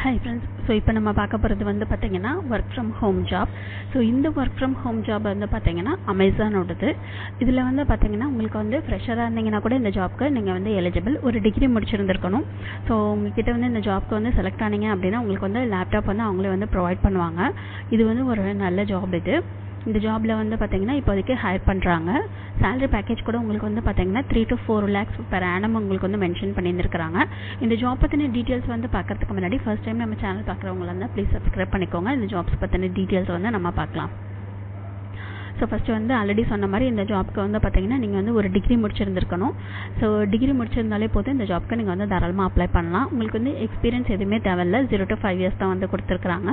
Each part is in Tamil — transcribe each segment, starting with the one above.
Hi friends. ஸோ இப்போ நம்ம பார்க்க போகிறது வந்து பார்த்திங்கன்னா work from home job. So இந்த ஒர்க் ஃப்ரம் ஹோம் ஜாப் வந்து பார்த்திங்கன்னா அமேசானோடது. இதில் வந்து பார்த்திங்கன்னா உங்களுக்கு வந்து ஃப்ரெஷராக இருந்தீங்கன்னா கூட இந்த ஜாப்க்கு நீங்கள் வந்து எலிஜிபிள். ஒரு டிகிரி முடிச்சிருந்துருக்கணும். ஸோ உங்ககிட்ட வந்து இந்த ஜாப்க்கு வந்து செலக்ட் ஆனீங்க அப்படின்னா உங்களுக்கு வந்து லேப்டாப் வந்து அவங்களே வந்து ப்ரொவைட் பண்ணுவாங்க. இது வந்து ஒரு நல்ல ஜாப் இது. இந்த ஜாபில் வந்து பார்த்திங்கன்னா இப்போதைக்கு ஹையர் பண்ணுறாங்க. சேலரி பேக்கேஜ் கூட உங்களுக்கு வந்து பார்த்திங்கன்னா 3 to 4 lakhs பெர் ஆனம் உங்களுக்கு வந்து மென்ஷன் பண்ணியிருந்துருக்காங்க. இந்த ஜாப் பற்றின டீட்டெயில்ஸ் வந்து பார்க்கறதுக்கு முன்னாடி ஃபர்ஸ்ட் டைம் நம்ம சேனல் பார்க்குறவங்களா இருந்தால் ப்ளீஸ் சப்ஸ்கிரைப் பண்ணிக்கோங்க. இந்த ஜாப்ஸ் பற்றின டீட்டெயில்ஸ் வந்து நம்ம பார்க்கலாம். ஸோ ஃபஸ்ட்டு வந்து ஆல்ரெடி சொன்ன மாதிரி இந்த ஜாப்க்கு வந்து பார்த்திங்கன்னா நீங்கள் வந்து ஒரு டிகிரி முடிச்சிருந்துருக்கணும். ஸோ டிகிரி முடிச்சிருந்தாலே போதும் இந்த ஜாப்க்கு நீங்கள் வந்து தாராளமாக அப்ளை பண்ணலாம். உங்களுக்கு வந்து எக்ஸ்பீரியன்ஸ் எதுவுமே தேவையில்லை. 0 to 5 years தான் வந்து கொடுத்துருக்குறாங்க.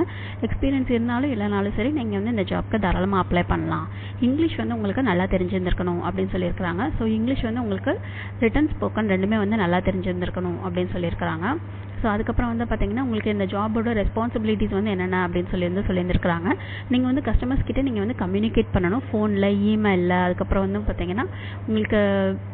எக்ஸ்பீரியன்ஸ் இருந்தாலும் இல்லைனாலும் சரி நீங்கள் வந்து இந்த ஜாப்க்கு தாராளமாக அப்ளை பண்ணலாம். இங்கிலீஷ் வந்து உங்களுக்கு நல்லா தெரிஞ்சிருந்துருக்கணும் அப்படின்னு சொல்லியிருக்கிறாங்க. ஸோ இங்கிலீஷ் வந்து உங்களுக்கு ரிட்டன் ஸ்போக்கன் ரெண்டுமே வந்து நல்லா தெரிஞ்சிருந்துருக்கணும் அப்படின்னு சொல்லியிருக்கிறாங்க. ஸோ அதுக்கப்புறம் வந்து பார்த்திங்கன்னா உங்களுக்கு இந்த ஜாபோட ரெஸ்பான்சிபிலிட்டிஸ் வந்து என்னென்ன அப்படின்னு சொல்லியிருந்துருக்காங்க. நீங்கள் வந்து கஸ்டமர்ஸ் கிட்டே நீங்கள் வந்து கம்யூனிகேட் பண்ணணும் ஃபோனில், இமெயிலில். அதுக்கப்புறம் வந்து பார்த்திங்கன்னா உங்களுக்கு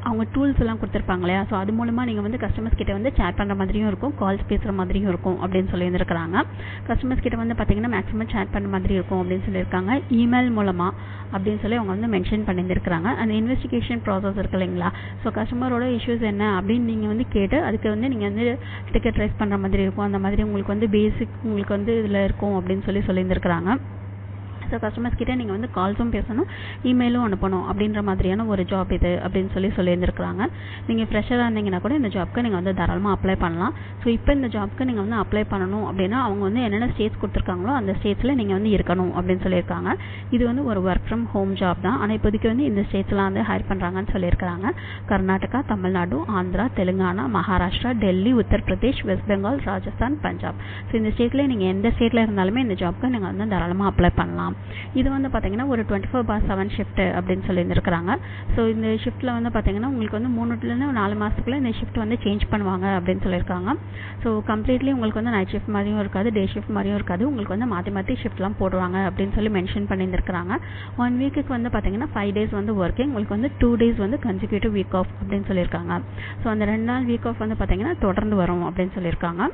அவங்க டூல்ஸ் எல்லாம் கொடுத்துருப்பாங்க இல்லையா. ஸோ அது மூலமாக நீங்கள் வந்து கஸ்டமர்ஸ் கிட்டே வந்து சேட் பண்ணுற மாதிரியும் இருக்கும், கால்ஸ் பேசுகிற மாதிரியும் இருக்கும் அப்படின்னு சொல்லியிருந்துருக்காங்க. கஸ்டமர்ஸ் கிட்ட வந்து பார்த்திங்கன்னா மேக்ஸிமம் சேட் பண்ணுற மாதிரி இருக்கும் அப்படின்னு சொல்லியிருக்காங்க. இமெயில் மூலமாக அப்படின்னு சொல்லி அவங்க வந்து மென்ஷன் பண்ணியிருந்துருக்காங்க. அந்த இன்வெஸ்டிகேஷன் ப்ராசஸ் இருக்கு இல்லைங்களா. ஸோ கஸ்டமரோட இஷ்யூஸ் என்ன அப்படின்னு நீங்கள் வந்து கேட்டு அதுக்கு வந்து நீங்கள் வந்து டிக்கெட் ரைஸ் பண்ணுற மாதிரி இருக்கும். அந்த மாதிரி உங்களுக்கு வந்து பேசிக் உங்களுக்கு வந்து இதில் இருக்கும் அப்படின்னு சொல்லியிருந்துருக்காங்க. ஸோ கஸ்டமர்ஸ் கிட்டே நீங்கள் வந்து கால்ஸும் பேசணும், இமெயிலும் அனுப்பணும் அப்படின்ற மாதிரியான ஒரு ஜாப் இது அப்படின்னு சொல்லியிருந்துருக்காங்க. நீங்கள் ஃப்ரெஷராக இருந்தீங்கன்னா கூட இந்த ஜாப்க்கு நீங்கள் வந்து தாராளமாக அப்ளை பண்ணலாம். ஸோ இப்போ இந்த ஜாப்க்கு நீங்கள் வந்து அப்ளை பண்ணணும் அப்படின்னா அவங்க வந்து என்னென்ன ஸ்டேட்ஸ் கொடுத்துருக்காங்களோ அந்த ஸ்டேட்ஸில் நீங்கள் வந்து இருக்கணும் அப்படின்னு சொல்லியிருக்காங்க. இது வந்து ஒரு ஒர்க் ஃப்ரம் ஹோம் ஜாப் தான். ஆனால் இப்போதைக்கு வந்து இந்த ஸ்டேட்ஸ்லாம் வந்து ஹையர் பண்ணுறாங்கன்னு சொல்லியிருக்காங்க. கர்நாடகா, தமிழ்நாடு, ஆந்திரா, தெலுங்கானா, மகாராஷ்டிரா, டெல்லி, உத்தரப்பிரதேஷ், வெஸ்ட் பெங்கால், ராஜஸ்தான், பஞ்சாப். ஸோ இந்த ஸ்டேட்டில் நீங்கள் எந்த ஸ்டேட்டில் இருந்தாலுமே இந்த ஜாப்க்கு நீங்கள் வந்து தாராளமாக அப்ளை பண்ணலாம். இது வந்து பார்த்திங்கன்னா ஒரு 24/7 ஷிஃப்ட் அப்படின்னு சொல்லியிருந்துருக்காங்க. ஸோ இந்த ஷிஃப்ட்டில் வந்து பார்த்திங்கன்னா உங்களுக்கு வந்து 3 to 4 மாதத்துக்குள்ளே இந்த ஷிஃப்ட் வந்து சேஞ்ச் பண்ணுவாங்க அப்படின்னு சொல்லியிருக்காங்க. ஸோ கம்ப்ளீட்லி உங்களுக்கு வந்து நைட் ஷிஃப்ட் மாதிரியும் இருக்காது, டே ஷிஃப்ட் மாதிரியும் இருக்காது. உங்களுக்கு வந்து மாற்றி ஷிஃப்ட்லாம் போடுவாங்க அப்படின்னு சொல்லி மென்ஷன் பண்ணியிருந்துருக்காங்க. 1 வீக்குக்கு வந்து பார்த்திங்கன்னா 5 days வந்து ஒர்க்கிங், உங்களுக்கு வந்து 2 days வந்து கன்சிக்யூட்டிவ் வீக் ஆஃப் அப்படின்னு சொல்லியிருக்காங்க. ஸோ அந்த 2 நாள் வீக் ஆஃப் வந்து பார்த்திங்கன்னா தொடர்ந்து வரும் அப்படின்னு சொல்லியிருக்காங்க.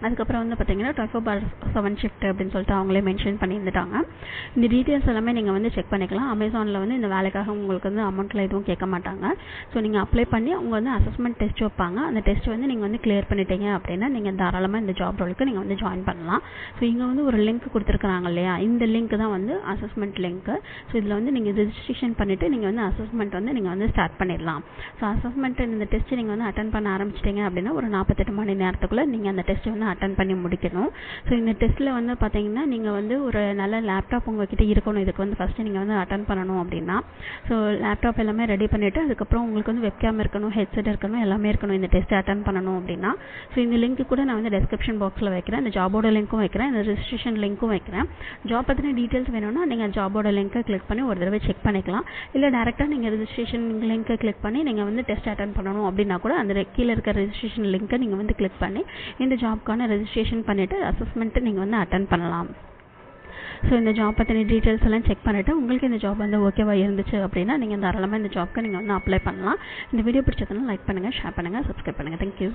அதுக்கப்புறம் வந்து பார்த்திங்கன்னா 24/7 ஷிஃப்ட் அப்படின்னு சொல்லிட்டு அவங்களே மென்ஷன் பண்ணியிருந்துட்டாங்க. இந்த டீட்டெயில்ஸ் எல்லாமே நீங்கள் வந்து செக் பண்ணிக்கலாம். அமேசானில் வந்து இந்த வேலைக்காக உங்களுக்கு வந்து அமௌண்ட்டில் எதுவும் கேட்க மாட்டாங்க. ஸோ நீங்கள் அப்ளை பண்ணி அவங்க வந்து அசஸ்மெண்ட் டெஸ்ட் வைப்பாங்க. அந்த டெஸ்ட் வந்து நீங்கள் வந்து கிளியர் பண்ணிட்டீங்க அப்படின்னா நீங்கள் தாராளமாக இந்த ஜாப் ரோலுக்கு நீங்கள் வந்து ஜாயின் பண்ணலாம். ஸோ இங்கே வந்து ஒரு லிங்க் கொடுத்துருக்குறாங்க இல்லையா, இந்த லிங்க் தான் வந்து அசஸ்மெண்ட் லிங்க்கு. ஸோ இதில் வந்து நீங்கள் ரெஜிஸ்ட்ரேஷன் பண்ணிவிட்டு நீங்கள் வந்து அசஸ்மெண்ட் வந்து நீங்கள் வந்து ஸ்டார்ட் பண்ணிடலாம். ஸோ அசஸ்மெண்ட் இந்த டெஸ்ட்டு நீங்கள் வந்து அட்டன் பண்ண ஆரம்பிச்சிட்டிங்க அப்படின்னா ஒரு 48 மணி நேரத்துக்குள்ளே நீங்கள் அந்த டெஸ்ட் வந்து அட்டன் பண்ணி முடிக்கணும். ஸோ இந்த டெஸ்ட்டில் வந்து பார்த்தீங்கன்னா நீங்கள் வந்து ஒரு நல்ல லேப்டாப் உங்ககிட்ட இருக்கணும். இதுக்கு வந்து ஃபஸ்ட்டு நீங்கள் வந்து அட்டன் பண்ணணும் அப்படின்னா ஸோ லேப்டாப் எல்லாமே ரெடி பண்ணிவிட்டு அதுக்கப்புறம் உங்களுக்கு வந்து வெப்கேம் இருக்கணும், ஹெட்செட் இருக்கணும், எல்லாமே இருக்கணும் இந்த டெஸ்ட்டை அட்டன் பண்ணணும் அப்படின்னா. ஸோ இந்த லிங்க் கூட நான் வந்து டிஸ்கிரிப்ஷன் பாக்ஸில் வைக்கிறேன். இந்த ஜாபோட லிங்க்கும் வைக்கிறேன், இந்த ரெஜிஸ்ட்ரேஷன் லிங்க்கும் வைக்கிறேன். ஜாப் பற்றின டீட்டெயில்ஸ் வேணும்னா நீங்கள் ஜாபோட லிங்க்கை கிளிக் பண்ணி ஒரு தடவை செக் பண்ணிக்கலாம். இல்லை டேரெக்டாக நீங்கள் ரெஜிஸ்ட்ரேஷன் லிங்க்கை கிளிக் பண்ணி நீங்கள் வந்து டெஸ்ட் அட்டன் பண்ணணும் அப்படின்னா கூட அந்த கீழே இருக்க ரெஜிஸ்ட்ரேஷன் லிங்க்கை நீங்கள் வந்து கிளிக் பண்ணி இந்த ஜாப்க்கான ரெஜிஸ்ட்ரேஷன் பண்ணிவிட்டு அசஸ்மெண்ட்டு நீங்கள் வந்து அட்டன் பண்ணலாம். ஸோ இந்த ஜாப் பற்றின டீட்டெயில்ஸ் எல்லாம் செக் பண்ணிவிட்டு உங்களுக்கு இந்த ஜாப் வந்து ஓகேவா இருந்துச்சு அப்படின்னா நீங்கள் தாராளமாக இந்த ஜாப்க்கு நீங்கள் வந்து அப்ளை பண்ணலாம். இந்த வீடியோ பிடிச்சதுன்னா லைக் பண்ணுங்கள், ஷேர் பண்ணுங்கள், சப்ஸ்கிரைப் பண்ணுங்கள். தேங்க்யூ.